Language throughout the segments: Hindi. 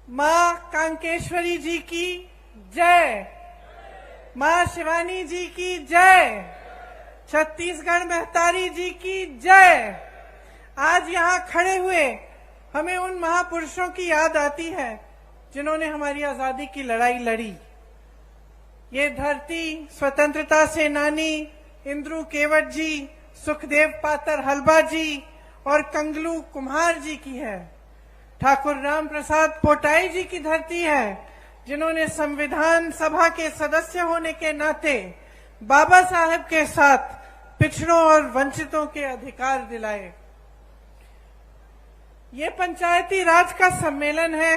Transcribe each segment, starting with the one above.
माँ कांकेश्वरी जी की जय, माँ शिवानी जी की जय, छत्तीसगढ़ महतारी जी की जय। आज यहाँ खड़े हुए हमें उन महापुरुषों की याद आती है जिन्होंने हमारी आजादी की लड़ाई लड़ी। ये धरती स्वतंत्रता सेनानी इंद्रू केवट जी, सुखदेव पातर हलबा जी और कंगलू कुम्हार जी की है। ठाकुर राम प्रसाद पोटाई जी की धरती है, जिन्होंने संविधान सभा के सदस्य होने के नाते बाबा साहेब के साथ पिछड़ों और वंचितों के अधिकार दिलाए। ये पंचायती राज का सम्मेलन है।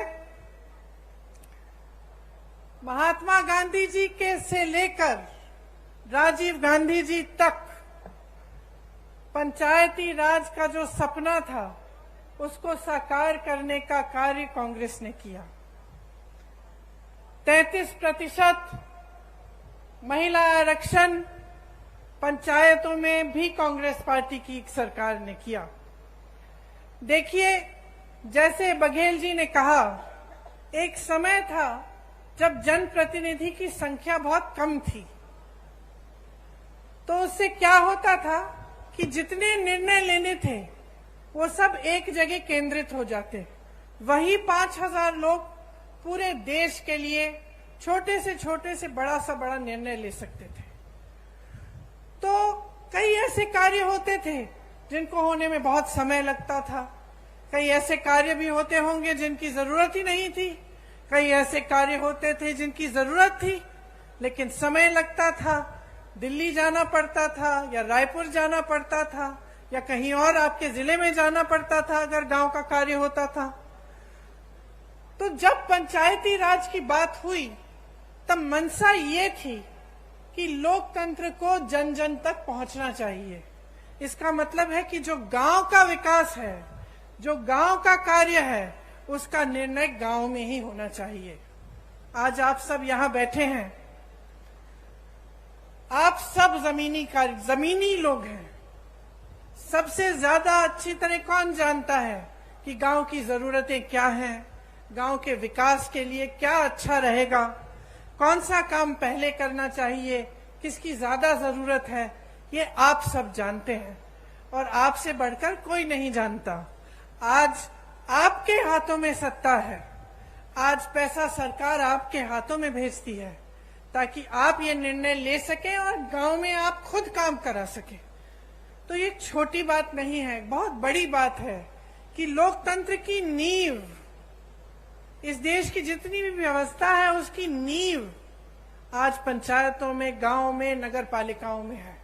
महात्मा गांधी जी के से लेकर राजीव गांधी जी तक पंचायती राज का जो सपना था उसको साकार करने का कार्य कांग्रेस ने किया। 33% महिला आरक्षण पंचायतों में भी कांग्रेस पार्टी की सरकार ने किया। देखिए, जैसे बघेल जी ने कहा, एक समय था जब जनप्रतिनिधि की संख्या बहुत कम थी, तो उससे क्या होता था कि जितने निर्णय लेने थे वो सब एक जगह केंद्रित हो जाते। वही 5000 लोग पूरे देश के लिए छोटे से बड़ा सा बड़ा निर्णय ले सकते थे। तो कई ऐसे कार्य होते थे जिनको होने में बहुत समय लगता था। कई ऐसे कार्य भी होते होंगे जिनकी जरूरत ही नहीं थी। कई ऐसे कार्य होते थे जिनकी जरूरत थी लेकिन समय लगता था। दिल्ली जाना पड़ता था या रायपुर जाना पड़ता था या कहीं और आपके जिले में जाना पड़ता था अगर गांव का कार्य होता था। तो जब पंचायती राज की बात हुई तब मंशा ये थी कि लोकतंत्र को जन जन तक पहुंचना चाहिए। इसका मतलब है कि जो गांव का विकास है, जो गांव का कार्य है, उसका निर्णय गांव में ही होना चाहिए। आज आप सब यहाँ बैठे हैं, आप सब जमीनी लोग हैं। सबसे ज्यादा अच्छी तरह कौन जानता है कि गांव की जरूरतें क्या हैं, गांव के विकास के लिए क्या अच्छा रहेगा, कौन सा काम पहले करना चाहिए, किसकी ज्यादा जरूरत है, ये आप सब जानते हैं और आपसे बढ़कर कोई नहीं जानता। आज आपके हाथों में सत्ता है। आज पैसा सरकार आपके हाथों में भेजती है ताकि आप ये निर्णय ले सकें और गांव में आप खुद काम करा सकें। तो ये छोटी बात नहीं है, बहुत बड़ी बात है कि लोकतंत्र की नींव, इस देश की जितनी भी व्यवस्था है उसकी नींव आज पंचायतों में, गांव में, नगर पालिकाओं में है।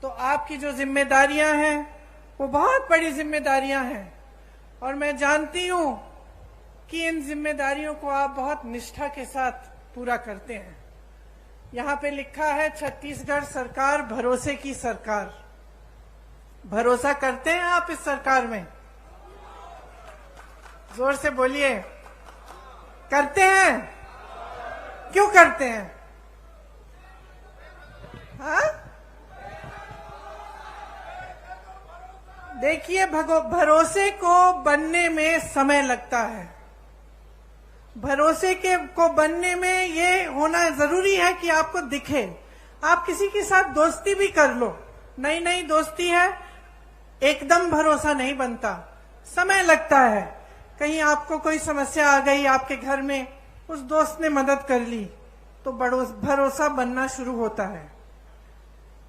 तो आपकी जो जिम्मेदारियां हैं वो बहुत बड़ी जिम्मेदारियां हैं और मैं जानती हूं कि इन जिम्मेदारियों को आप बहुत निष्ठा के साथ पूरा करते हैं। यहाँ पे लिखा है छत्तीसगढ़ सरकार भरोसे की सरकार। भरोसा करते हैं आप इस सरकार में? जोर से बोलिए, करते हैं? क्यों करते हैं? हाँ? देखिए, भरोसे को बनने में समय लगता है। भरोसे को बनने में ये होना जरूरी है कि आपको दिखे। आप किसी के साथ दोस्ती भी कर लो, नई दोस्ती है, एकदम भरोसा नहीं बनता, समय लगता है। कहीं आपको कोई समस्या आ गई आपके घर में, उस दोस्त ने मदद कर ली तो भरोसा बनना शुरू होता है।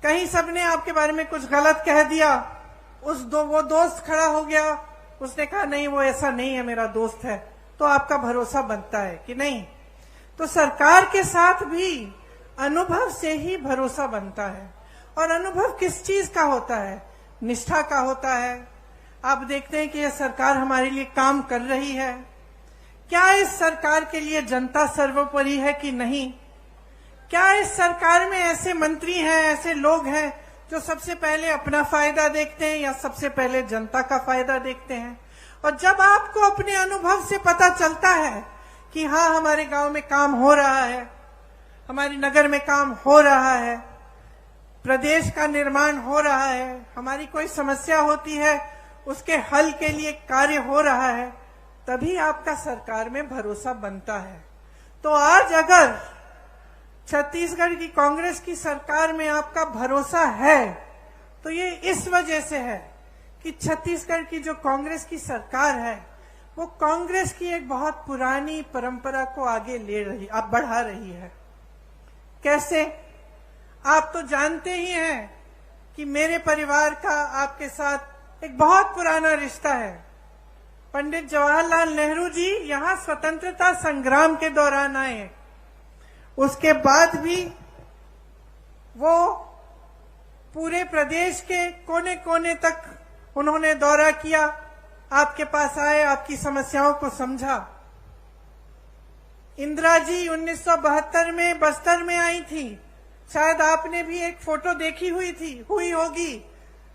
कहीं सबने आपके बारे में कुछ गलत कह दिया, वो दोस्त खड़ा हो गया, उसने कहा नहीं वो ऐसा नहीं है, मेरा दोस्त है, तो आपका भरोसा बनता है कि नहीं। तो सरकार के साथ भी अनुभव से ही भरोसा बनता है। और अनुभव किस चीज का होता है? निष्ठा का होता है। आप देखते हैं कि यह सरकार हमारे लिए काम कर रही है। क्या इस सरकार के लिए जनता सर्वोपरि है कि नहीं? क्या इस सरकार में ऐसे मंत्री हैं, ऐसे लोग हैं जो सबसे पहले अपना फायदा देखते हैं या सबसे पहले जनता का फायदा देखते हैं? और जब आपको अपने अनुभव से पता चलता है कि हाँ हमारे गांव में काम हो रहा है, हमारे नगर में काम हो रहा है, प्रदेश का निर्माण हो रहा है, हमारी कोई समस्या होती है उसके हल के लिए कार्य हो रहा है, तभी आपका सरकार में भरोसा बनता है। तो आज अगर छत्तीसगढ़ की कांग्रेस की सरकार में आपका भरोसा है तो ये इस वजह से है कि छत्तीसगढ़ की जो कांग्रेस की सरकार है वो कांग्रेस की एक बहुत पुरानी परंपरा को आगे बढ़ा रही है। कैसे? आप तो जानते ही हैं कि मेरे परिवार का आपके साथ एक बहुत पुराना रिश्ता है। पंडित जवाहरलाल नेहरू जी यहाँ स्वतंत्रता संग्राम के दौरान आए, उसके बाद भी वो पूरे प्रदेश के कोने कोने तक उन्होंने दौरा किया, आपके पास आए, आपकी समस्याओं को समझा। इंदिरा जी 1972 में बस्तर में आई थी, शायद आपने भी एक फोटो देखी हुई होगी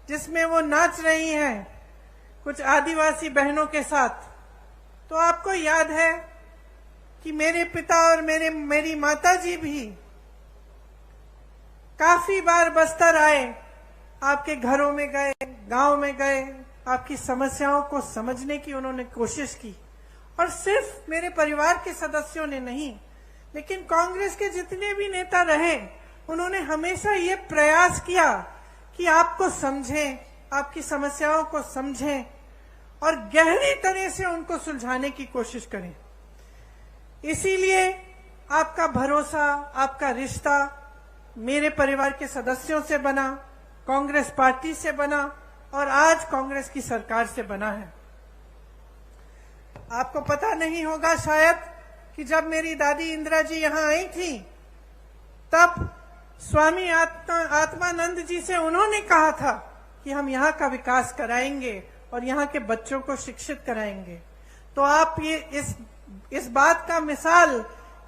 जिसमें वो नाच रही हैं कुछ आदिवासी बहनों के साथ। तो आपको याद है कि मेरे पिता और मेरी माता जी भी काफी बार बस्तर आए, आपके घरों में गए, गांव में गए, आपकी समस्याओं को समझने की उन्होंने कोशिश की। और सिर्फ मेरे परिवार के सदस्यों ने नहीं, लेकिन कांग्रेस के जितने भी नेता रहे उन्होंने हमेशा ये प्रयास किया कि आपको समझें, आपकी समस्याओं को समझें और गहरी तरह से उनको सुलझाने की कोशिश करें। इसीलिए आपका भरोसा, आपका रिश्ता मेरे परिवार के सदस्यों से बना, कांग्रेस पार्टी से बना और आज कांग्रेस की सरकार से बना है। आपको पता नहीं होगा शायद कि जब मेरी दादी इंदिरा जी यहाँ आई थी तब स्वामी आत्मानंद जी से उन्होंने कहा था कि हम यहाँ का विकास कराएंगे और यहाँ के बच्चों को शिक्षित कराएंगे। तो आप ये इस बात का मिसाल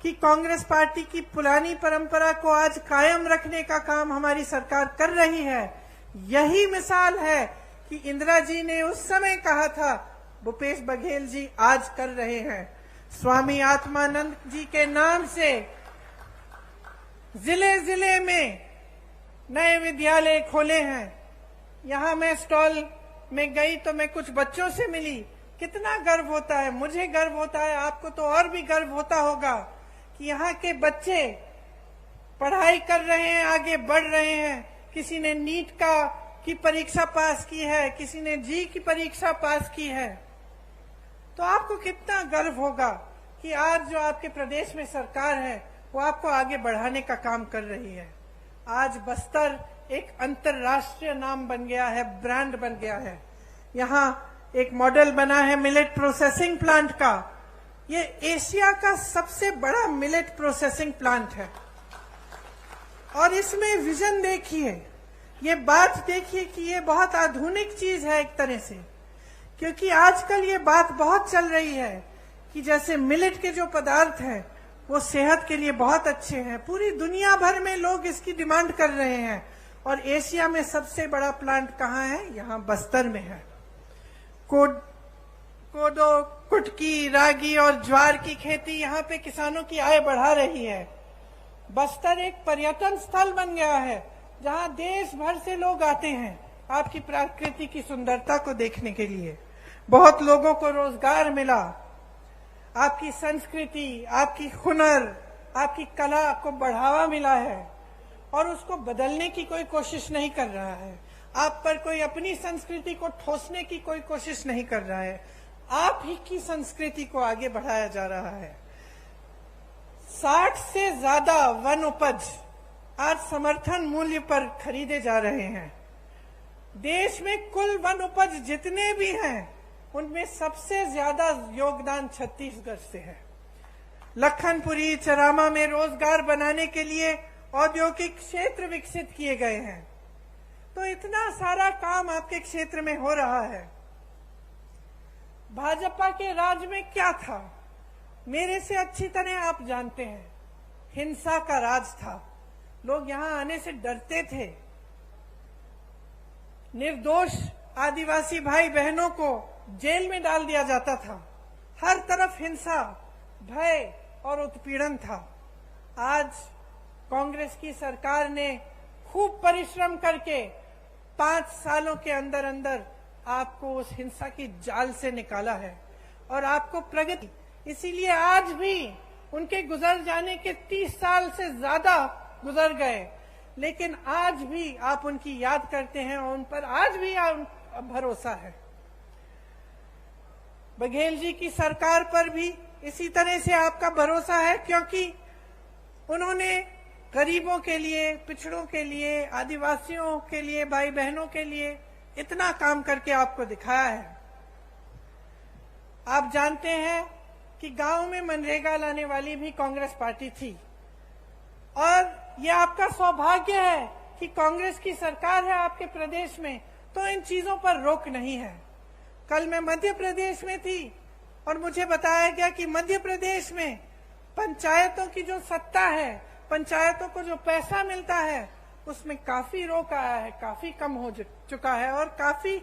कि कांग्रेस पार्टी की पुरानी परंपरा को आज कायम रखने का काम हमारी सरकार कर रही है, यही मिसाल है कि इंदिरा जी ने उस समय कहा था, भूपेश बघेल जी आज कर रहे हैं। स्वामी आत्मानंद जी के नाम से जिले जिले में नए विद्यालय खोले हैं। यहाँ मैं स्टॉल में गई तो मैं कुछ बच्चों से मिली, कितना गर्व होता है, मुझे गर्व होता है, आपको तो और भी गर्व होता होगा कि यहाँ के बच्चे पढ़ाई कर रहे हैं, आगे बढ़ रहे हैं। किसी ने नीट की परीक्षा पास की है, किसी ने जी की परीक्षा पास की है। तो आपको कितना गर्व होगा कि आज जो आपके प्रदेश में सरकार है वो आपको आगे बढ़ाने का काम कर रही है। आज बस्तर एक अंतर्राष्ट्रीय नाम बन गया है, ब्रांड बन गया है। यहाँ एक मॉडल बना है मिलेट प्रोसेसिंग प्लांट का। ये एशिया का सबसे बड़ा मिलेट प्रोसेसिंग प्लांट है और इसमें विजन देखिए, ये बात देखिए कि ये बहुत आधुनिक चीज है एक तरह से, क्योंकि आजकल ये बात बहुत चल रही है कि जैसे मिलेट के जो पदार्थ हैं वो सेहत के लिए बहुत अच्छे हैं। पूरी दुनिया भर में लोग इसकी डिमांड कर रहे हैं और एशिया में सबसे बड़ा प्लांट कहाँ है? यहाँ बस्तर में है। कोदो, कुटकी, रागी और ज्वार की खेती यहाँ पे किसानों की आय बढ़ा रही है। बस्तर एक पर्यटन स्थल बन गया है जहाँ देश भर से लोग आते हैं आपकी प्रकृति की सुंदरता को देखने के लिए। बहुत लोगों को रोजगार मिला, आपकी संस्कृति, आपकी हुनर, आपकी कला को बढ़ावा मिला है और उसको बदलने की कोई कोशिश नहीं कर रहा है। आप पर कोई अपनी संस्कृति को ठोसने की कोई कोशिश नहीं कर रहा है, आप ही की संस्कृति को आगे बढ़ाया जा रहा है। 60 से ज्यादा वन उपज आज समर्थन मूल्य पर खरीदे जा रहे हैं। देश में कुल वन उपज जितने भी हैं उनमें सबसे ज्यादा योगदान छत्तीसगढ़ से है। लखनपुरी, चरामा में रोजगार बनाने के लिए औद्योगिक क्षेत्र विकसित किए गए हैं। तो इतना सारा काम आपके क्षेत्र में हो रहा है। भाजपा के राज में क्या था? मेरे से अच्छी तरह आप जानते हैं, हिंसा का राज था। लोग यहां आने से डरते थे। निर्दोष आदिवासी भाई बहनों को जेल में डाल दिया जाता था। हर तरफ हिंसा, भय और उत्पीड़न था। आज कांग्रेस की सरकार ने खूब परिश्रम करके 5 सालों के अंदर अंदर आपको उस हिंसा की जाल से निकाला है। और आपको प्रगति। इसीलिए आज भी उनके गुजर जाने के 30 साल से ज्यादा गुजर गए, लेकिन आज भी आप उनकी याद करते हैं और उन पर आज भी भरोसा है। बघेल जी की सरकार पर भी इसी तरह से आपका भरोसा है, क्योंकि उन्होंने गरीबों के लिए, पिछड़ों के लिए, आदिवासियों के लिए, भाई बहनों के लिए इतना काम करके आपको दिखाया है। आप जानते हैं कि गांव में मनरेगा लाने वाली भी कांग्रेस पार्टी थी, और ये आपका सौभाग्य है कि कांग्रेस की सरकार है आपके प्रदेश में, तो इन चीजों पर रोक नहीं है। कल मैं मध्य प्रदेश में थी और मुझे बताया गया कि मध्य प्रदेश में पंचायतों की जो सत्ता है, पंचायतों को जो पैसा मिलता है, उसमें काफी रोक आया है, काफी कम हो चुका है और काफी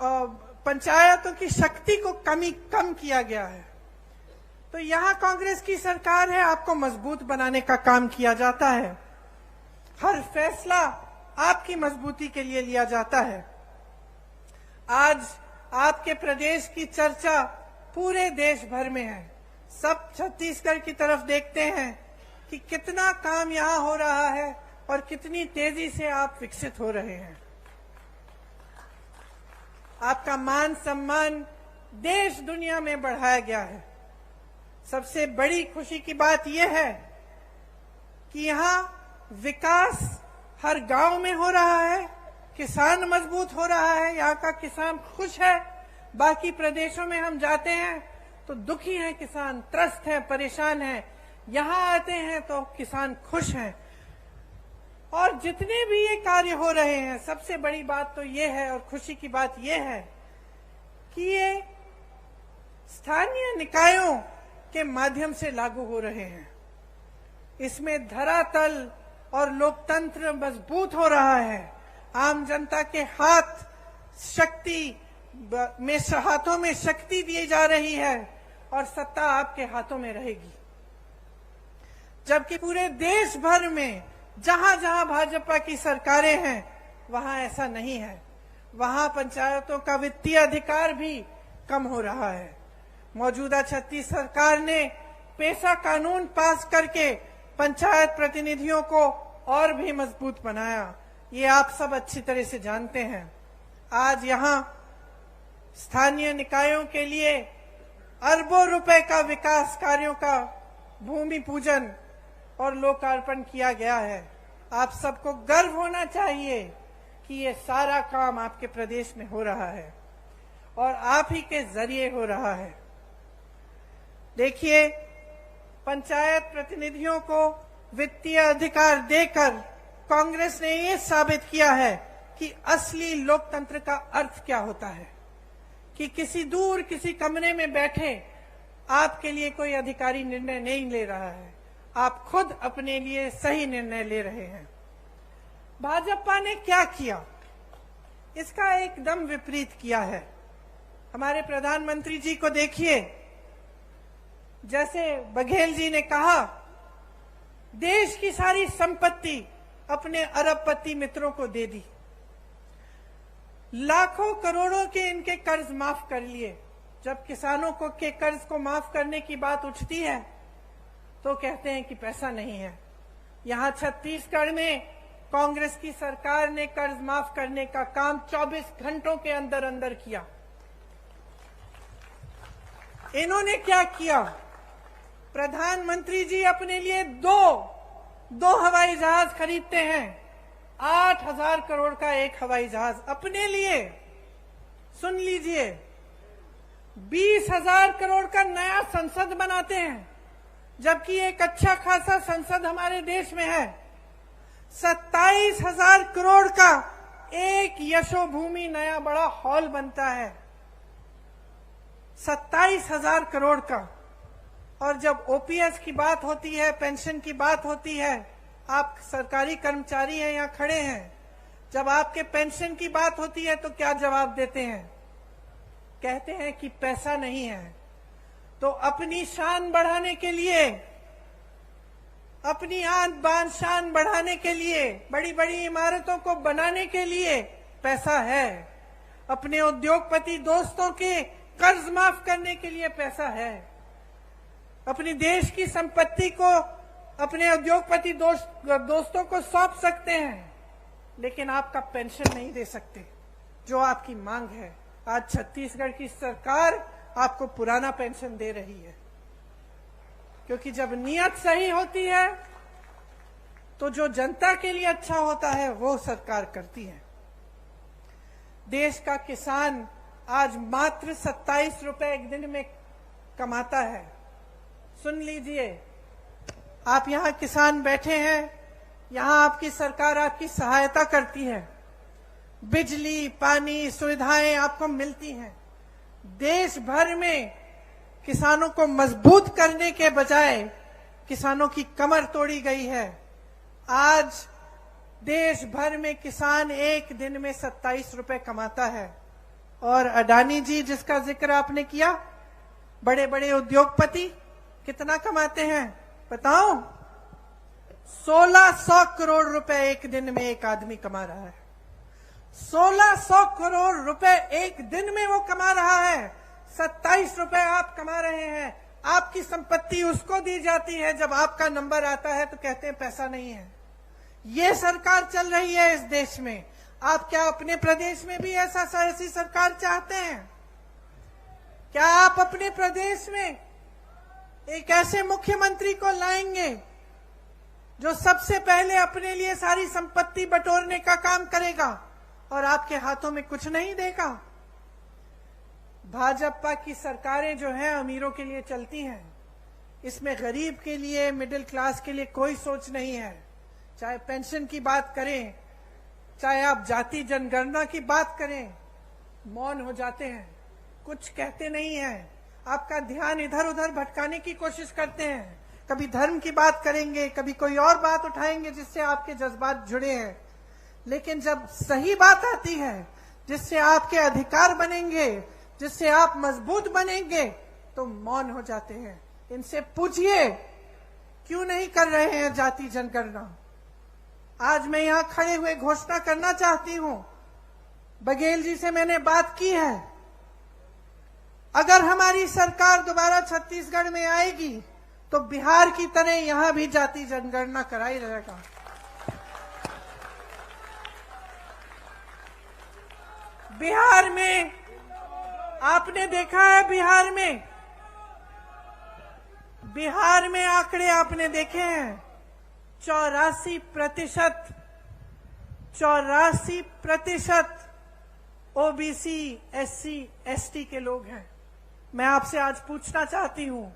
पंचायतों की शक्ति को कम किया गया है। तो यहाँ कांग्रेस की सरकार है, आपको मजबूत बनाने का काम किया जाता है। हर फैसला आपकी मजबूती के लिए लिया जाता है। आज आपके प्रदेश की चर्चा पूरे देश भर में है। सब छत्तीसगढ़ की तरफ देखते हैं कि कितना काम यहाँ हो रहा है और कितनी तेजी से आप विकसित हो रहे हैं। आपका मान सम्मान देश दुनिया में बढ़ाया गया है। सबसे बड़ी खुशी की बात यह है कि यहाँ विकास हर गांव में हो रहा है, किसान मजबूत हो रहा है, यहाँ का किसान खुश है। बाकी प्रदेशों में हम जाते हैं तो दुखी हैं किसान, त्रस्त हैं, परेशान हैं। यहाँ आते हैं तो किसान खुश हैं। और जितने भी ये कार्य हो रहे हैं, सबसे बड़ी बात तो ये है और खुशी की बात ये है कि ये स्थानीय निकायों के माध्यम से लागू हो रहे हैं। इसमें धरातल और लोकतंत्र मजबूत हो रहा है। आम जनता के हाथों में शक्ति दी जा रही है और सत्ता आपके हाथों में रहेगी। जबकि पूरे देश भर में जहां जहां भाजपा की सरकारें हैं, वहां ऐसा नहीं है। वहां पंचायतों का वित्तीय अधिकार भी कम हो रहा है। मौजूदा छत्तीस सरकार ने पेशा कानून पास करके पंचायत प्रतिनिधियों को और भी मजबूत बनाया। ये आप सब अच्छी तरह से जानते हैं। आज यहाँ स्थानीय निकायों के लिए अरबों रुपए का विकास कार्यों का भूमि पूजन और लोकार्पण किया गया है। आप सबको गर्व होना चाहिए कि ये सारा काम आपके प्रदेश में हो रहा है और आप ही के जरिए हो रहा है। देखिए, पंचायत प्रतिनिधियों को वित्तीय अधिकार देकर कांग्रेस ने ये साबित किया है कि असली लोकतंत्र का अर्थ क्या होता है, कि किसी कमरे में बैठे आपके लिए कोई अधिकारी निर्णय नहीं ले रहा है, आप खुद अपने लिए सही निर्णय ले रहे हैं। भाजपा ने क्या किया, इसका एकदम विपरीत किया है। हमारे प्रधानमंत्री जी को देखिए, जैसे बघेल जी ने कहा, देश की सारी संपत्ति अपने अरबपति मित्रों को दे दी, लाखों करोड़ों के इनके कर्ज माफ कर लिए। जब किसानों को के कर्ज को माफ करने की बात उठती है तो कहते हैं कि पैसा नहीं है। यहाँ छत्तीसगढ़ में कांग्रेस की सरकार ने कर्ज माफ करने का काम 24 घंटों के अंदर अंदर किया। इन्होंने क्या किया, प्रधानमंत्री जी अपने लिए दो हवाई जहाज खरीदते हैं। 8,000 करोड़ का एक हवाई जहाज अपने लिए। सुन लीजिए, 20,000 करोड़ का नया संसद बनाते हैं, जबकि एक अच्छा खासा संसद हमारे देश में है। 27,000 करोड़ का एक यशोभूमि नया बड़ा हॉल बनता है, 27,000 करोड़ का। और जब ओपीएस की बात होती है, पेंशन की बात होती है, आप सरकारी कर्मचारी हैं, यहाँ खड़े हैं, जब आपके पेंशन की बात होती है तो क्या जवाब देते हैं? कहते हैं कि पैसा नहीं है। तो अपनी शान बढ़ाने के लिए, अपनी आन बान शान बढ़ाने के लिए, बड़ी बड़ी इमारतों को बनाने के लिए पैसा है। अपने उद्योगपति दोस्तों के कर्ज माफ करने के लिए पैसा है, अपनी देश की संपत्ति को अपने उद्योगपति दोस्तों को सौंप सकते हैं, लेकिन आपका पेंशन नहीं दे सकते जो आपकी मांग है। आज छत्तीसगढ़ की सरकार आपको पुराना पेंशन दे रही है, क्योंकि जब नीयत सही होती है तो जो जनता के लिए अच्छा होता है वो सरकार करती है। देश का किसान आज मात्र 27 रुपए एक दिन में कमाता है। सुन लीजिए, आप यहाँ किसान बैठे हैं, यहाँ आपकी सरकार आपकी सहायता करती है, बिजली पानी सुविधाएं आपको मिलती हैं। देश भर में किसानों को मजबूत करने के बजाय किसानों की कमर तोड़ी गई है। आज देश भर में किसान एक दिन में 27 रुपए कमाता है, और अडानी जी जिसका जिक्र आपने किया, बड़े बड़े उद्योगपति कितना कमाते हैं बताओ? 1600 करोड़ रुपए एक दिन में एक आदमी कमा रहा है। 1600 करोड़ रुपए एक दिन में वो कमा रहा है। 27 रुपए आप कमा रहे हैं। आपकी संपत्ति उसको दी जाती है, जब आपका नंबर आता है तो कहते हैं पैसा नहीं है। ये सरकार चल रही है इस देश में। आप क्या अपने प्रदेश में भी ऐसी सरकार चाहते हैं? क्या आप अपने प्रदेश में एक ऐसे मुख्यमंत्री को लाएंगे जो सबसे पहले अपने लिए सारी संपत्ति बटोरने का काम करेगा और आपके हाथों में कुछ नहीं देगा? भाजपा की सरकारें जो हैं अमीरों के लिए चलती हैं, इसमें गरीब के लिए, मिडिल क्लास के लिए कोई सोच नहीं है। चाहे पेंशन की बात करें, चाहे आप जाति जनगणना की बात करें, मौन हो जाते हैं, कुछ कहते नहीं हैं। आपका ध्यान इधर उधर भटकाने की कोशिश करते हैं। कभी धर्म की बात करेंगे, कभी कोई और बात उठाएंगे जिससे आपके जज्बात जुड़े हैं, लेकिन जब सही बात आती है जिससे आपके अधिकार बनेंगे, जिससे आप मजबूत बनेंगे, तो मौन हो जाते हैं। इनसे पूछिए क्यों नहीं कर रहे हैं जाति जनगणना। आज मैं यहां खड़े हुए घोषणा करना चाहती हूं, बघेल जी से मैंने बात की है, अगर हमारी सरकार दोबारा छत्तीसगढ़ में आएगी तो बिहार की तरह यहां भी जाति जनगणना कराई जाएगा। बिहार में आपने देखा है, बिहार में आंकड़े आपने देखे हैं, 84% ओबीसी एससी एसटी के लोग हैं। मैं आपसे आज पूछना चाहती हूं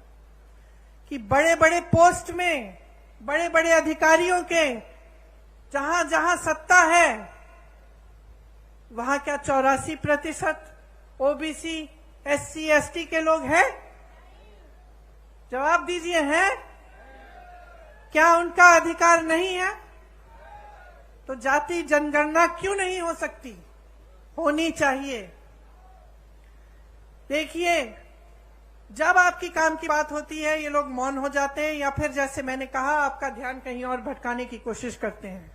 कि बड़े बड़े पोस्ट में, बड़े बड़े अधिकारियों के जहां जहां सत्ता है, वहां क्या 84% ओबीसी एससी एसटी के लोग हैं? जवाब दीजिए, हैं? क्या उनका अधिकार नहीं है? तो जाति जनगणना क्यों नहीं हो सकती? होनी चाहिए। देखिए, जब आपकी काम की बात होती है ये लोग मौन हो जाते हैं, या फिर जैसे मैंने कहा आपका ध्यान कहीं और भटकाने की कोशिश करते हैं।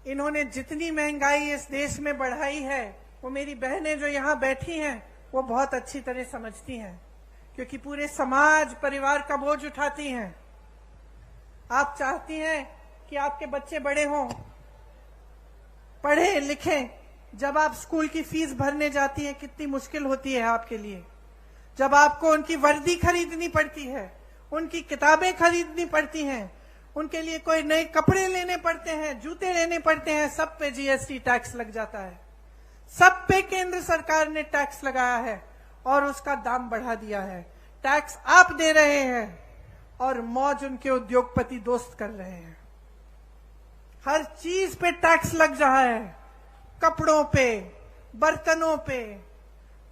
इन्होंने जितनी महंगाई इस देश में बढ़ाई है, वो मेरी बहनें जो यहाँ बैठी हैं वो बहुत अच्छी तरह समझती हैं, क्योंकि पूरे समाज परिवार का बोझ उठाती हैं। आप चाहती हैं कि आपके बच्चे बड़े हों, पढ़े लिखें। जब आप स्कूल की फीस भरने जाती हैं कितनी मुश्किल होती है आपके लिए, जब आपको उनकी वर्दी खरीदनी पड़ती है, उनकी किताबें खरीदनी पड़ती हैं, उनके लिए कोई नए कपड़े लेने पड़ते हैं, जूते लेने पड़ते हैं, सब पे जीएसटी टैक्स लग जाता है। सब पे केंद्र सरकार ने टैक्स लगाया है और उसका दाम बढ़ा दिया है। टैक्स आप दे रहे हैं और मौज उनके उद्योगपति दोस्त कर रहे हैं। हर चीज पे टैक्स लग रहा है, कपड़ों पे, बर्तनों पे।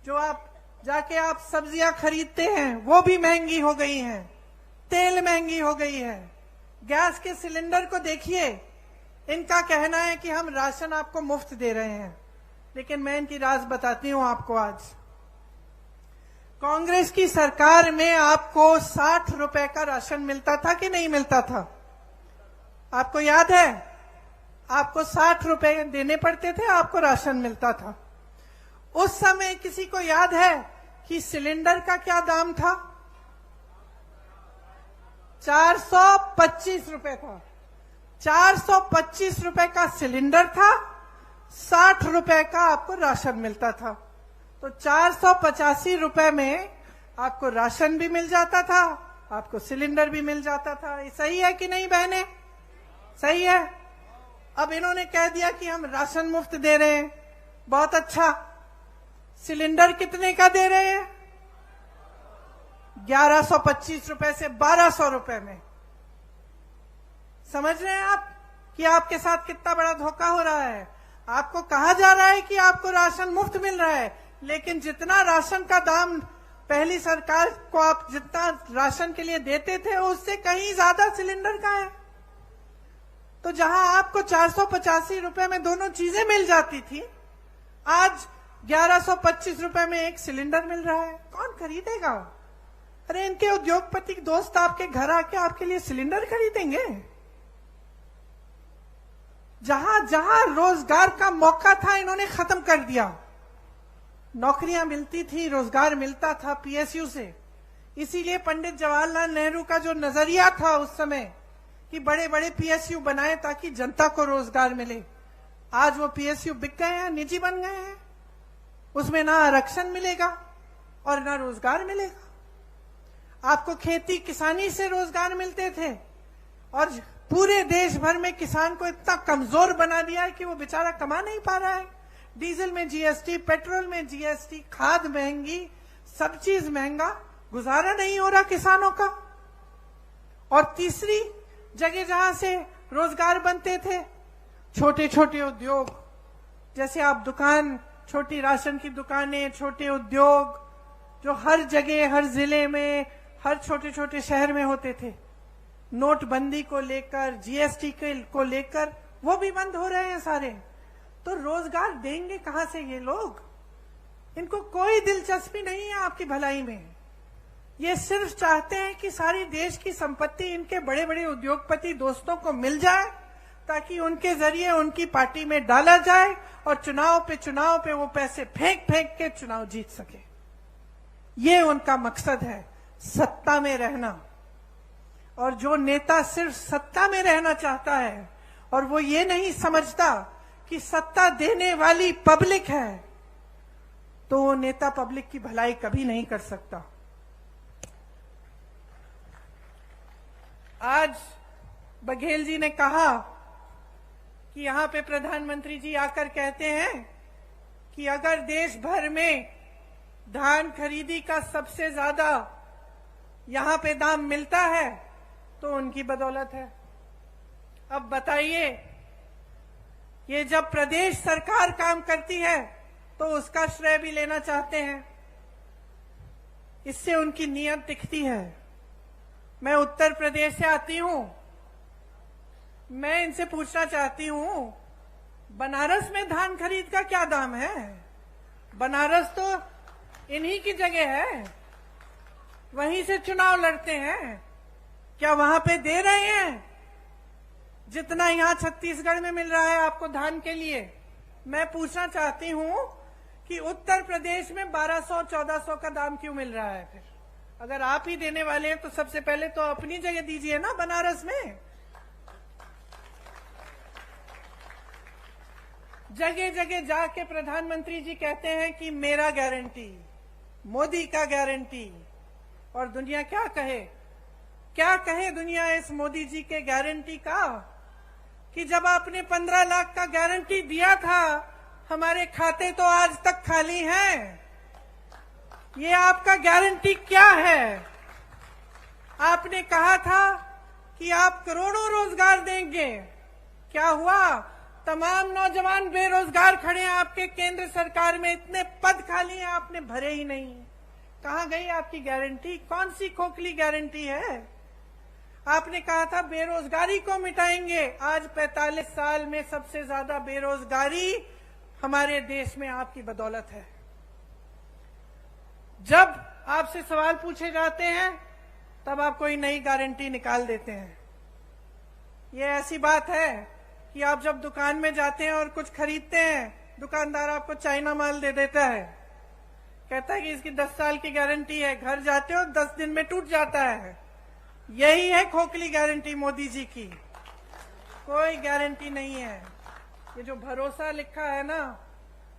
जो आप जाके आप सब्जियां खरीदते हैं वो भी महंगी हो गई हैं, तेल महंगी हो गई है। गैस के सिलेंडर को देखिए, इनका कहना है कि हम राशन आपको मुफ्त दे रहे हैं, लेकिन मैं इनकी राज बताती हूं आपको। आज कांग्रेस की सरकार में आपको 60 रुपए का राशन मिलता था कि नहीं मिलता था? आपको याद है? आपको 60 रुपए देने पड़ते थे, आपको राशन मिलता था। उस समय किसी को याद है कि सिलेंडर का क्या दाम था? 425 रुपए था। 425 रुपए का सिलेंडर था, 60 रुपए का आपको राशन मिलता था। तो 485 रुपए में आपको राशन भी मिल जाता था, आपको सिलेंडर भी मिल जाता था। ये सही है कि नहीं बहने? सही है। अब इन्होंने कह दिया कि हम राशन मुफ्त दे रहे हैं, बहुत अच्छा। सिलेंडर कितने का दे रहे हैं? 1125 रुपए से 1200 रुपए में। समझ रहे हैं आप कि आपके साथ कितना बड़ा धोखा हो रहा है? आपको कहा जा रहा है कि आपको राशन मुफ्त मिल रहा है, लेकिन जितना राशन का दाम पहली सरकार को आप जितना राशन के लिए देते थे, उससे कहीं ज्यादा सिलेंडर का है। तो जहां आपको 485 रुपए में दोनों चीजें मिल जाती थी, आज 1125 रुपए में एक सिलेंडर मिल रहा है। कौन खरीदेगा? अरे इनके उद्योगपति दोस्त आपके घर आके आपके लिए सिलेंडर खरीदेंगे? जहां जहां रोजगार का मौका था, इन्होंने खत्म कर दिया। नौकरियां मिलती थी, रोजगार मिलता था पीएसयू से। इसीलिए पंडित जवाहरलाल नेहरू का जो नजरिया था उस समय कि बड़े बड़े पीएसयू बनाए ताकि जनता को रोजगार मिले, आज वो पीएसयू बिक गए हैं, निजी बन गए हैं। उसमें ना आरक्षण मिलेगा और ना रोजगार मिलेगा। आपको खेती किसानी से रोजगार मिलते थे, और पूरे देश भर में किसान को इतना कमजोर बना दिया है कि वो बेचारा कमा नहीं पा रहा है। डीजल में जीएसटी, पेट्रोल में जीएसटी, खाद महंगी, सब चीज महंगा, गुजारा नहीं हो रहा किसानों का। और तीसरी जगह जहां से रोजगार बनते थे, छोटे छोटे उद्योग, जैसे आप दुकान, छोटी राशन की दुकानें, छोटे उद्योग जो हर जगह, हर जिले में, हर छोटे छोटे शहर में होते थे, नोटबंदी को लेकर, जीएसटी को लेकर वो भी बंद हो रहे हैं सारे। तो रोजगार देंगे कहां से ये लोग? इनको कोई दिलचस्पी नहीं है आपकी भलाई में। ये सिर्फ चाहते हैं कि सारी देश की संपत्ति इनके बड़े बड़े उद्योगपति दोस्तों को मिल जाए, ताकि उनके जरिए उनकी पार्टी में डाला जाए और चुनाव पे वो पैसे फेंक फेंक के चुनाव जीत सके। ये उनका मकसद है, सत्ता में रहना। और जो नेता सिर्फ सत्ता में रहना चाहता है और वो ये नहीं समझता कि सत्ता देने वाली पब्लिक है, तो वो नेता पब्लिक की भलाई कभी नहीं कर सकता। आज बघेल जी ने कहा कि यहां पे प्रधानमंत्री जी आकर कहते हैं कि अगर देश भर में धान खरीदी का सबसे ज्यादा यहां पे दाम मिलता है तो उनकी बदौलत है। अब बताइए, ये जब प्रदेश सरकार काम करती है तो उसका श्रेय भी लेना चाहते हैं, इससे उनकी नीयत दिखती है। मैं उत्तर प्रदेश से आती हूं, मैं इनसे पूछना चाहती हूं, बनारस में धान खरीद का क्या दाम है? बनारस तो इन्हीं की जगह है, वहीं से चुनाव लड़ते हैं। क्या वहां पे दे रहे हैं जितना यहां छत्तीसगढ़ में मिल रहा है आपको धान के लिए? मैं पूछना चाहती हूं कि उत्तर प्रदेश में 1200-1400 का दाम क्यों मिल रहा है? फिर अगर आप ही देने वाले हैं तो सबसे पहले तो अपनी जगह दीजिए ना बनारस में। जगह जगह जाके प्रधानमंत्री जी कहते हैं कि मेरा गारंटी, मोदी का गारंटी। और दुनिया क्या कहे? क्या कहे दुनिया इस मोदी जी के गारंटी का कि जब आपने 15 लाख का गारंटी दिया था, हमारे खाते तो आज तक खाली हैं। ये आपका गारंटी क्या है? आपने कहा था कि आप करोड़ों रोजगार देंगे, क्या हुआ? तमाम नौजवान बेरोजगार खड़े हैं आपके केंद्र सरकार में, इतने पद खाली हैं, आपने भरे ही नहीं। कहां गई आपकी गारंटी? कौन सी खोखली गारंटी है? आपने कहा था बेरोजगारी को मिटाएंगे, आज 45 साल में सबसे ज्यादा बेरोजगारी हमारे देश में आपकी बदौलत है। जब आपसे सवाल पूछे जाते हैं तब आप कोई नई गारंटी निकाल देते हैं। ये ऐसी बात है कि आप जब दुकान में जाते हैं और कुछ खरीदते हैं दुकानदार आपको चाइना माल दे देता है, कहता है कि इसकी 10 साल की गारंटी है, घर जाते हो 10 दिन में टूट जाता है। यही है खोखली गारंटी मोदी जी की, कोई गारंटी नहीं है। ये जो भरोसा लिखा है ना,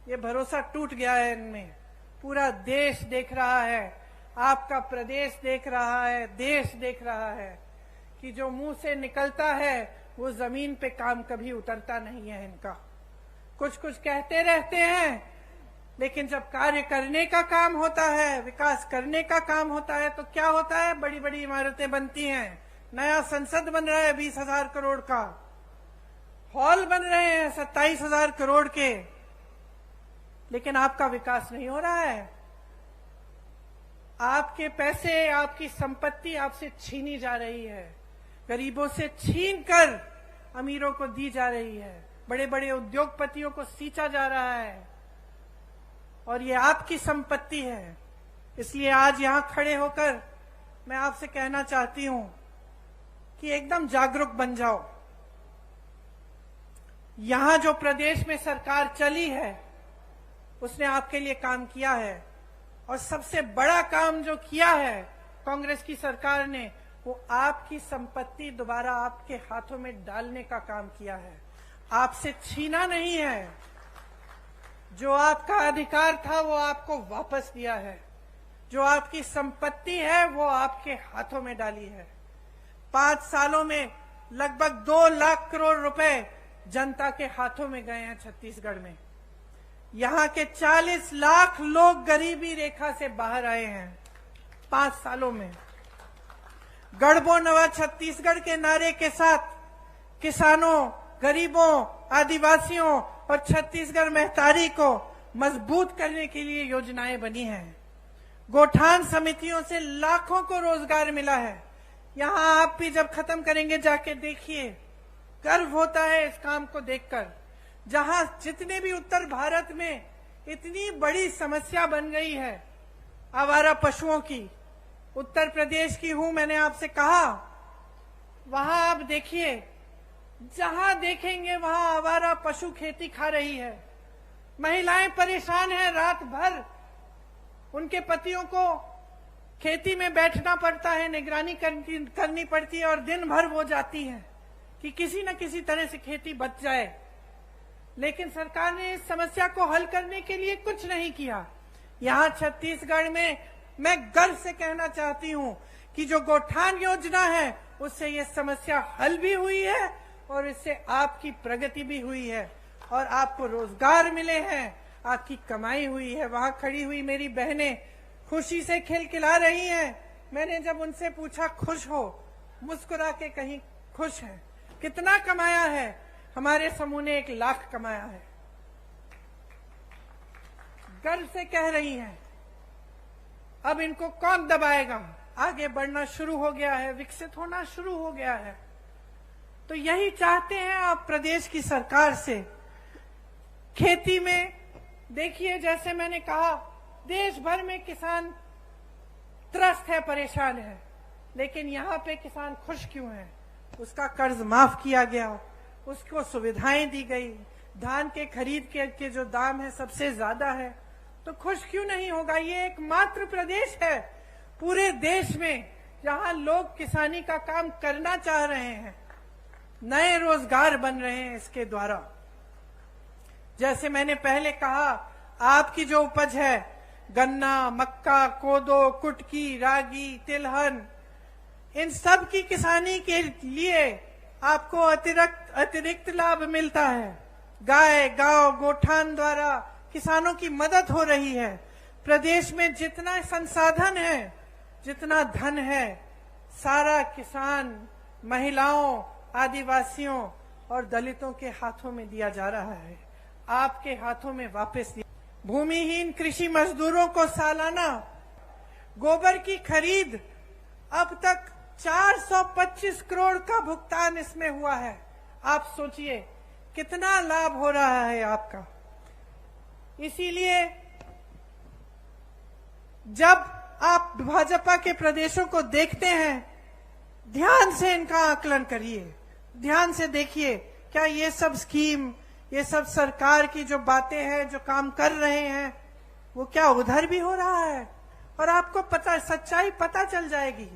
ये भरोसा टूट गया है इनमें। पूरा देश देख रहा है, आपका प्रदेश देख रहा है, देश देख रहा है कि जो मुंह से निकलता है वो जमीन पे काम कभी उतरता नहीं है इनका। कुछ कुछ कहते रहते हैं, लेकिन जब कार्य करने का काम होता है, विकास करने का काम होता है, तो क्या होता है? बड़ी बड़ी इमारतें बनती हैं, नया संसद बन रहा है 20,000 करोड़ का, हॉल बन रहे हैं 27,000 करोड़ के, लेकिन आपका विकास नहीं हो रहा है। आपके पैसे, आपकी संपत्ति आपसे छीनी जा रही है, गरीबों से छीन कर अमीरों को दी जा रही है, बड़े बड़े उद्योगपतियों को सींचा जा रहा है, और ये आपकी संपत्ति है। इसलिए आज यहां खड़े होकर मैं आपसे कहना चाहती हूं कि एकदम जागरूक बन जाओ। यहां जो प्रदेश में सरकार चली है उसने आपके लिए काम किया है, और सबसे बड़ा काम जो किया है कांग्रेस की सरकार ने, वो आपकी संपत्ति दोबारा आपके हाथों में डालने का काम किया है, आपसे छीना नहीं है। जो आपका अधिकार था वो आपको वापस दिया है, जो आपकी संपत्ति है वो आपके हाथों में डाली है। 5 सालों में लगभग 2 लाख करोड़ रुपए जनता के हाथों में गए हैं छत्तीसगढ़ में। यहाँ के 40 लाख लोग गरीबी रेखा से बाहर आए हैं 5 सालों में। गढ़बो नवा छत्तीसगढ़ के नारे के साथ किसानों, गरीबों, आदिवासियों और छत्तीसगढ़ महतारी को मजबूत करने के लिए योजनाएं बनी हैं। गोठान समितियों से लाखों को रोजगार मिला है। यहाँ आप भी जब खत्म करेंगे जाके देखिए, गर्व होता है इस काम को देखकर। जहां जितने भी उत्तर भारत में इतनी बड़ी समस्या बन गई है आवारा पशुओं की, उत्तर प्रदेश की हूं, मैंने आपसे कहा, वहां आप देखिए, जहां देखेंगे वहां आवारा पशु खेती खा रही है। महिलाएं परेशान हैं, रात भर उनके पतियों को खेती में बैठना पड़ता है, निगरानी करनी पड़ती है, और दिन भर वो जाती हैं कि किसी न किसी तरह से खेती बच जाए। लेकिन सरकार ने इस समस्या को हल करने के लिए कुछ नहीं किया। यहाँ छत्तीसगढ़ में मैं गर्व से कहना चाहती हूँ कि जो गोठान योजना है उससे ये समस्या हल भी हुई है, और इससे आपकी प्रगति भी हुई है, और आपको रोजगार मिले हैं, आपकी कमाई हुई है। वहां खड़ी हुई मेरी बहनें खुशी से खिलखिला रही हैं। मैंने जब उनसे पूछा खुश हो, मुस्कुरा के कहीं खुश हैं। कितना कमाया है? हमारे समूह ने 1 लाख कमाया है। गर्व से कह रही हैं। अब इनको कौन दबाएगा? आगे बढ़ना शुरू हो गया है, विकसित होना शुरू हो गया है। तो यही चाहते हैं आप प्रदेश की सरकार से। खेती में देखिए, जैसे मैंने कहा, देश भर में किसान त्रस्त है, परेशान है, लेकिन यहाँ पे किसान खुश क्यों है? उसका कर्ज माफ किया गया, उसको सुविधाएं दी गई, धान के खरीद के जो दाम है सबसे ज्यादा है, तो खुश क्यों नहीं होगा? ये एकमात्र प्रदेश है पूरे देश में जहां लोग किसानी का काम करना चाह रहे हैं, नए रोजगार बन रहे हैं इसके द्वारा। जैसे मैंने पहले कहा, आपकी जो उपज है, गन्ना, मक्का, कोदो, कुटकी, रागी, तिलहन, इन सब की किसानी के लिए आपको अतिरिक्त लाभ मिलता है। गाय, गांव, गोठान द्वारा किसानों की मदद हो रही है। प्रदेश में जितना संसाधन है, जितना धन है, सारा किसान, महिलाओं, आदिवासियों और दलितों के हाथों में दिया जा रहा है, आपके हाथों में वापस दिया। भूमिहीन कृषि मजदूरों को सालाना गोबर की खरीद अब तक 425 करोड़ का भुगतान इसमें हुआ है। आप सोचिए कितना लाभ हो रहा है आपका। इसीलिए जब आप भाजपा के प्रदेशों को देखते हैं, ध्यान से इनका आकलन करिए, ध्यान से देखिए, क्या ये सब स्कीम, ये सब सरकार की जो बातें हैं, जो काम कर रहे हैं, वो क्या उधर भी हो रहा है? और आपको पता, सच्चाई पता चल जाएगी।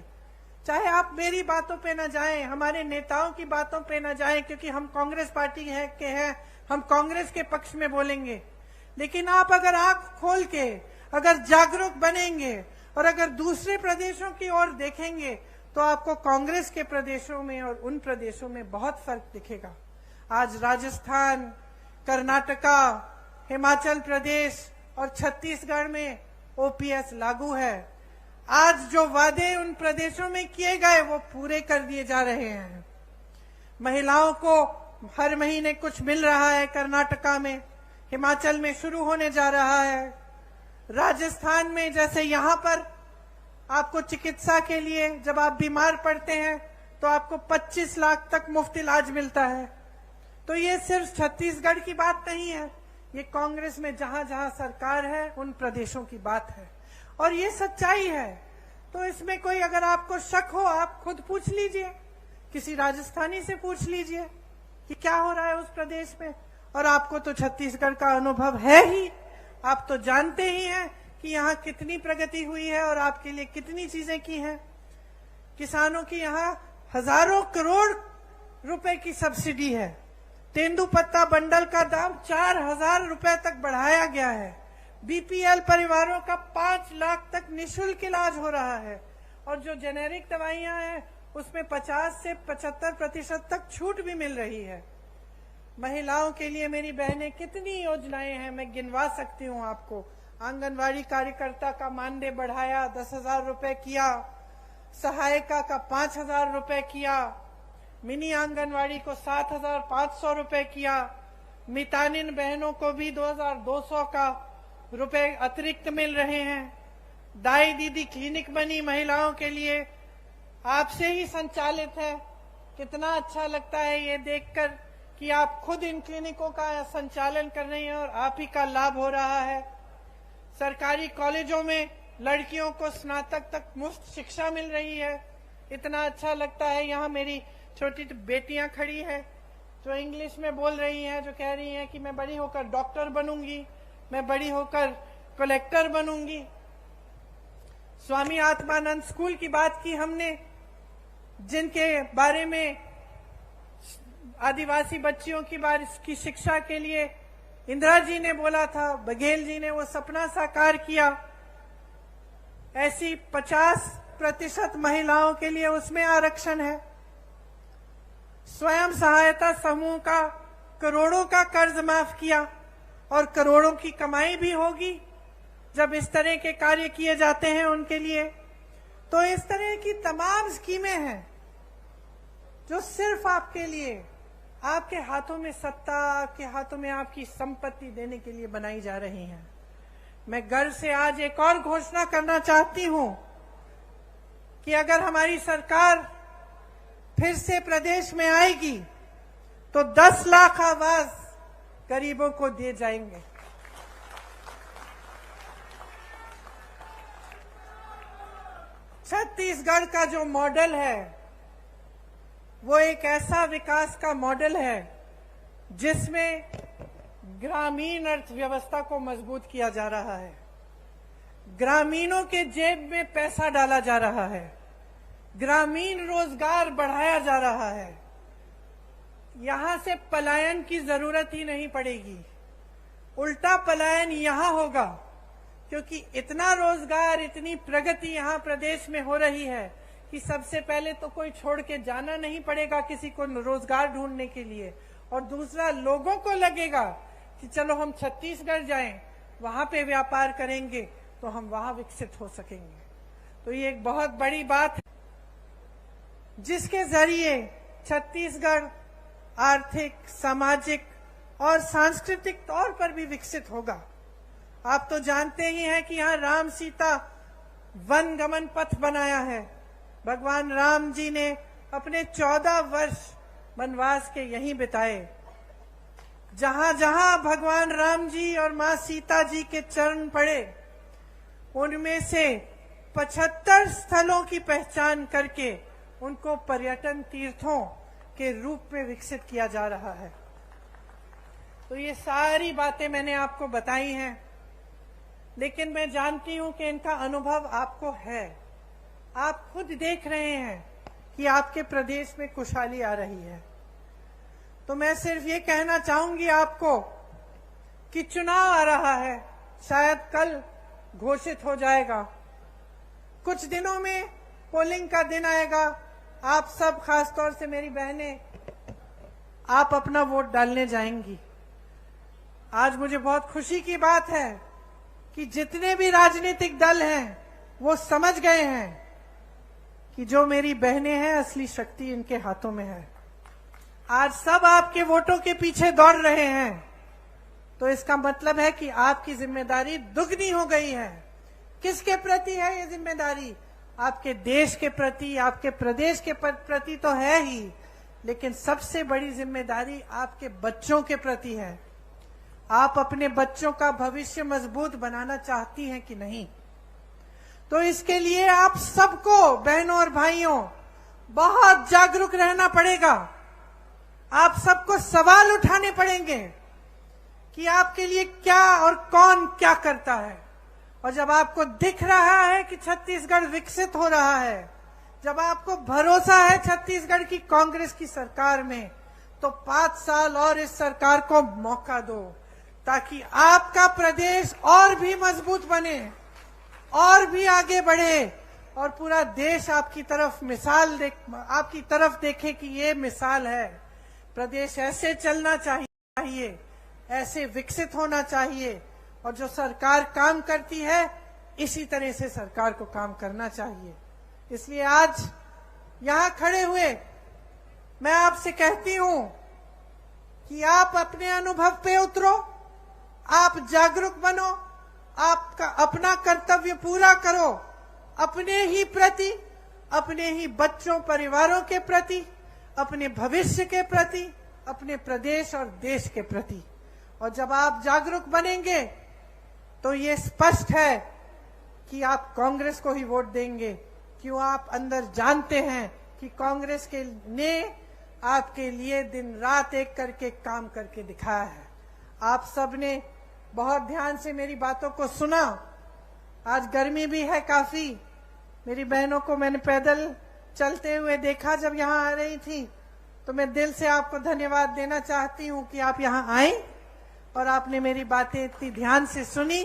चाहे आप मेरी बातों पे ना जाएं, हमारे नेताओं की बातों पे ना जाएं, क्योंकि हम कांग्रेस पार्टी के हैं, हम कांग्रेस के पक्ष में बोलेंगे। लेकिन आप अगर आंख खोल के, अगर जागरूक बनेंगे और अगर दूसरे प्रदेशों की ओर देखेंगे, तो आपको कांग्रेस के प्रदेशों में और उन प्रदेशों में बहुत फर्क दिखेगा। आज राजस्थान, कर्नाटका, हिमाचल प्रदेश और छत्तीसगढ़ में ओपीएस लागू है। आज जो वादे उन प्रदेशों में किए गए वो पूरे कर दिए जा रहे हैं। महिलाओं को हर महीने कुछ मिल रहा है कर्नाटका में, हिमाचल में शुरू होने जा रहा है। राजस्थान में जैसे यहाँ पर आपको चिकित्सा के लिए जब आप बीमार पड़ते हैं तो आपको 25 लाख तक मुफ्त इलाज मिलता है। तो ये सिर्फ छत्तीसगढ़ की बात नहीं है, ये कांग्रेस में जहां जहां सरकार है उन प्रदेशों की बात है और ये सच्चाई है। तो इसमें कोई अगर आपको शक हो, आप खुद पूछ लीजिए, किसी राजस्थानी से पूछ लीजिए कि क्या हो रहा है उस प्रदेश में। और आपको तो छत्तीसगढ़ का अनुभव है ही, आप तो जानते ही हैं कि यहाँ कितनी प्रगति हुई है और आपके लिए कितनी चीजें की हैं। किसानों की यहाँ हजारों करोड़ रुपए की सब्सिडी है। तेंदुपत्ता बंडल का दाम 4,000 रुपए तक बढ़ाया गया है। बीपीएल परिवारों का 5 लाख तक निःशुल्क इलाज हो रहा है और जो जेनेरिक दवाइयां हैं उसमें 50 से 75% तक छूट भी मिल रही है। महिलाओं के लिए मेरी बहनें कितनी योजनाएं हैं, मैं गिनवा सकती हूँ आपको। आंगनवाड़ी कार्यकर्ता का मानदेय बढ़ाया, 10,000 रुपए किया। सहायिका का 5,000 रुपए किया। मिनी आंगनवाड़ी को 7,500 रुपए किया। मितानिन बहनों को भी 2,200 का रुपए अतिरिक्त मिल रहे हैं। दाई दीदी क्लिनिक बनी महिलाओं के लिए, आपसे ही संचालित है। कितना अच्छा लगता है ये देखकर कि आप खुद इन क्लिनिकों का संचालन कर रही हैं और आप ही का लाभ हो रहा है। सरकारी कॉलेजों में लड़कियों को स्नातक तक मुफ्त शिक्षा मिल रही है। इतना अच्छा लगता है। यहाँ मेरी छोटी बेटियां खड़ी हैं जो इंग्लिश में बोल रही हैं, जो कह रही हैं कि मैं बड़ी होकर डॉक्टर बनूंगी, मैं बड़ी होकर कलेक्टर बनूंगी। स्वामी आत्मानंद स्कूल की बात की हमने, जिनके बारे में आदिवासी बच्चियों की शिक्षा के लिए इंदिरा जी ने बोला था, बघेल जी ने वो सपना साकार किया। ऐसी 50% महिलाओं के लिए उसमें आरक्षण है। स्वयं सहायता समूह का करोड़ों का कर्ज माफ किया और करोड़ों की कमाई भी होगी जब इस तरह के कार्य किए जाते हैं उनके लिए। तो इस तरह की तमाम स्कीमें हैं जो सिर्फ आपके लिए, आपके हाथों में सत्ता, आपके हाथों में आपकी संपत्ति देने के लिए बनाई जा रही हैं। मैं गर्व से आज एक और घोषणा करना चाहती हूं कि अगर हमारी सरकार फिर से प्रदेश में आएगी तो 10 लाख आवास गरीबों को दिए जाएंगे। छत्तीसगढ़ का जो मॉडल है वो एक ऐसा विकास का मॉडल है जिसमें ग्रामीण अर्थव्यवस्था को मजबूत किया जा रहा है। ग्रामीणों के जेब में पैसा डाला जा रहा है। ग्रामीण रोजगार बढ़ाया जा रहा है। यहां से पलायन की जरूरत ही नहीं पड़ेगी। उल्टा पलायन यहां होगा, क्योंकि इतना रोजगार, इतनी प्रगति यहां प्रदेश में हो रही है कि सबसे पहले तो कोई छोड़ के जाना नहीं पड़ेगा किसी को रोजगार ढूंढने के लिए, और दूसरा लोगों को लगेगा कि चलो हम छत्तीसगढ़ जाएं, वहां पे व्यापार करेंगे तो हम वहां विकसित हो सकेंगे। तो ये एक बहुत बड़ी बात है जिसके जरिए छत्तीसगढ़ आर्थिक, सामाजिक और सांस्कृतिक तौर पर भी विकसित होगा। आप तो जानते ही हैं कि यहाँ राम सीता वन गमन पथ बनाया है। भगवान राम जी ने अपने 14 वर्ष वनवास के यहीं बिताए। जहां जहां भगवान राम जी और मां सीता जी के चरण पड़े, उनमें से 75 स्थलों की पहचान करके उनको पर्यटन तीर्थों के रूप में विकसित किया जा रहा है। तो ये सारी बातें मैंने आपको बताई हैं, लेकिन मैं जानती हूं कि इनका अनुभव आपको है। आप खुद देख रहे हैं कि आपके प्रदेश में खुशहाली आ रही है। तो मैं सिर्फ ये कहना चाहूंगी आपको कि चुनाव आ रहा है, शायद कल घोषित हो जाएगा, कुछ दिनों में पोलिंग का दिन आएगा। आप सब, खासतौर से मेरी बहनें, आप अपना वोट डालने जाएंगी। आज मुझे बहुत खुशी की बात है कि जितने भी राजनीतिक दल हैं वो समझ गए हैं कि जो मेरी बहनें हैं, असली शक्ति इनके हाथों में है। आज सब आपके वोटों के पीछे दौड़ रहे हैं, तो इसका मतलब है कि आपकी जिम्मेदारी दुगनी हो गई है। किसके प्रति है ये जिम्मेदारी? आपके देश के प्रति, आपके प्रदेश के प्रति तो है ही, लेकिन सबसे बड़ी जिम्मेदारी आपके बच्चों के प्रति है। आप अपने बच्चों का भविष्य मजबूत बनाना चाहती हैं कि नहीं? तो इसके लिए आप सबको, बहनों और भाइयों, बहुत जागरूक रहना पड़ेगा। आप सबको सवाल उठाने पड़ेंगे कि आपके लिए क्या और कौन क्या करता है। और जब आपको दिख रहा है कि छत्तीसगढ़ विकसित हो रहा है, जब आपको भरोसा है छत्तीसगढ़ की कांग्रेस की सरकार में, तो 5 साल और इस सरकार को मौका दो, ताकि आपका प्रदेश और भी मजबूत बने, और भी आगे बढ़े, और पूरा देश आपकी तरफ देखे कि ये मिसाल है। प्रदेश ऐसे चलना चाहिए, ऐसे विकसित होना चाहिए, और जो सरकार काम करती है इसी तरह से सरकार को काम करना चाहिए। इसलिए आज यहां खड़े हुए मैं आपसे कहती हूं कि आप अपने अनुभव पे उतरो, आप जागरूक बनो, आपका अपना कर्तव्य पूरा करो, अपने ही प्रति, अपने ही बच्चों परिवारों के प्रति, अपने भविष्य के प्रति, अपने प्रदेश और देश के प्रति। और जब आप जागरूक बनेंगे तो ये स्पष्ट है कि आप कांग्रेस को ही वोट देंगे। क्यों? आप अंदर जानते हैं कि कांग्रेस ने आपके लिए दिन रात एक करके काम करके दिखाया है। आप सबने बहुत ध्यान से मेरी बातों को सुना। आज गर्मी भी है काफी। मेरी बहनों को मैंने पैदल चलते हुए देखा जब यहाँ आ रही थी, तो मैं दिल से आपको धन्यवाद देना चाहती हूँ कि आप यहाँ आई और आपने मेरी बातें इतनी ध्यान से सुनी।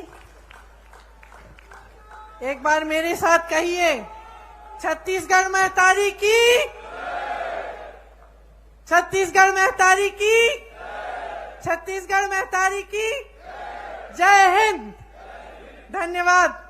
एक बार मेरे साथ कहिए, छत्तीसगढ़ महतारी की, छत्तीसगढ़ महतारी की, छत्तीसगढ़ महतारी की जय हिंद। धन्यवाद।